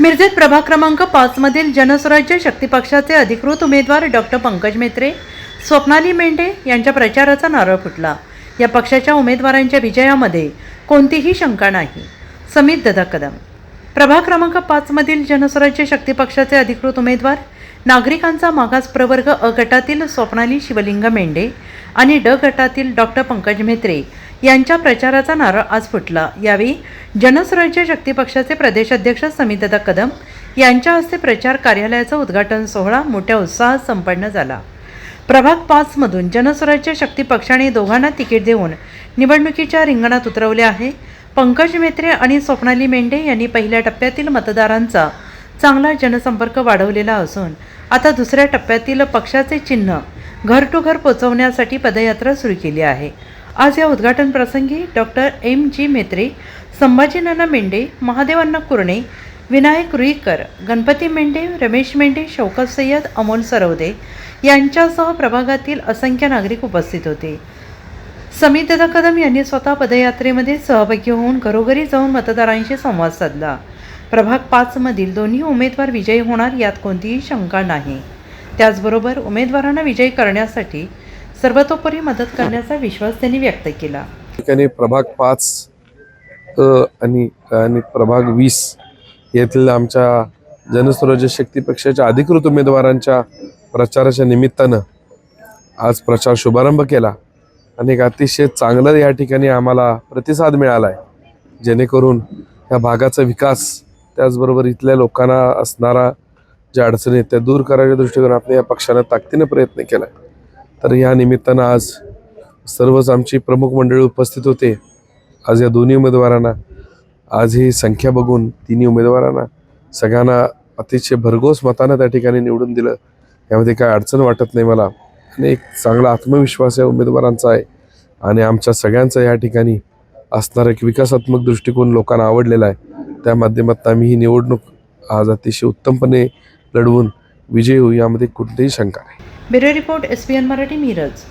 मिरजेत प्रभाग क्रमांक 5 मधील जनस्वराज्य शक्ती पक्षाचे अधिकृत उमेदवार डॉक्टर पंकज म्हेत्रे, स्वप्नाली मेंढे यांच्या प्रचाराचा नारळ फुटला। या पक्षाच्या उमेदवारांच्या विजयामध्ये कोणतीही शंका नाही। समित दादा कदम। प्रभाग क्रमांक 5 मधील जनस्वराज्य शक्ती पक्षाचे अधिकृत उमेदवार नागरिकांचा मागास प्रवर्ग अ गटातील स्वप्नाली शिवलिंग मेंढे आणि ड गटातील डॉक्टर पंकज म्हेत्रे यांच्या प्रचाराचा नारळ आज फुटला। यावेळी जनस्वराज्य शक्ती पक्षाचे प्रदेशाध्यक्ष समित दादा कदम यांच्या हस्ते प्रचार कार्यालयाचा उद्घाटन सोहळा मोठ्या उत्साहात संपन्न झाला। प्रभाग 5 मधून जनस्वराज्य शक्ती पक्षाने दोघांना तिकीट देऊन निवडणुकीच्या रिंगणात उतरवले आहे। पंकज म्हेत्रे आणि स्वप्नाली मेंढे यांनी पहिल्या टप्प्यातील मतदारांचा चांगला जनसंपर्क वाढवलेला असून आता दुसऱ्या टप्प्यातील पक्षाचे चिन्ह घर टू घर पोहोचवण्यासाठी पदयात्रा सुरू केली आहे। आज या उद्घाटन प्रसंगी डॉक्टर M.G. म्हेत्रे, संभाजी नाना मेंढे, महादेवांना कुरणे, विनायक रुईकर, गणपती मेंढे, रमेश मेंढे, शौकत सय्यद, अमोल सरवदे यांच्यासह प्रभागातील असंख्य नागरिक उपस्थित होते। समित दादा कदम यांनी स्वतः पदयात्रेमध्ये सहभागी होऊन घरोघरी जाऊन मतदारांशी संवाद साधला। प्रभाग 5 मधील दोन्ही उमेदवार विजयी होणार यात कोणतीही शंका नाही। त्याचबरोबर उमेदवारांना विजयी करण्यासाठी सर्वतोपरी मदत करण्याचा विश्वास त्यांनी व्यक्त केला। ठिकाणी प्रभाग 5 आणि प्रभाग 20 येथील आमच्या जनस्वराज्य शक्ती पक्षाच्या अधिकृत उमेदवारांच्या प्रचाराच्या निमित्तानं आज प्रचार शुभारंभ केला आणि एक अतिशय चांगला या ठिकाणी आम्हाला प्रतिसाद मिळाला आहे, जेणेकरून या भागाचा विकास त्याचबरोबर इथल्या लोकांना असणारा ज्या अडचणी आहेत त्या दूर करायच्या दृष्टीने आपण या पक्षाने ताकदीने प्रयत्न केला। तर या निमित्तानं आज सर्वच आमची प्रमुख मंडळी उपस्थित होते। आज या दोन्ही उमेदवारांना आज ही संख्या बघून तिन्ही उमेदवारांना सगळ्यांना अतिशय भरघोस मतानं त्या ठिकाणी निवडून दिलं। यामध्ये काय अडचण वाटत नाही मला आणि एक चांगला आत्मविश्वास या उमेदवारांचा आहे आणि आमच्या सगळ्यांचा या ठिकाणी असणारा एक विकासात्मक दृष्टिकोन लोकांना आवडलेला आहे। त्या माध्यमातून आम्ही ही निवडणूक आज अतिशय उत्तमपणे लढवून विजयी होऊ यामध्ये कोणतीही शंका नाही। Bureau report SBN Marathi, Miraj.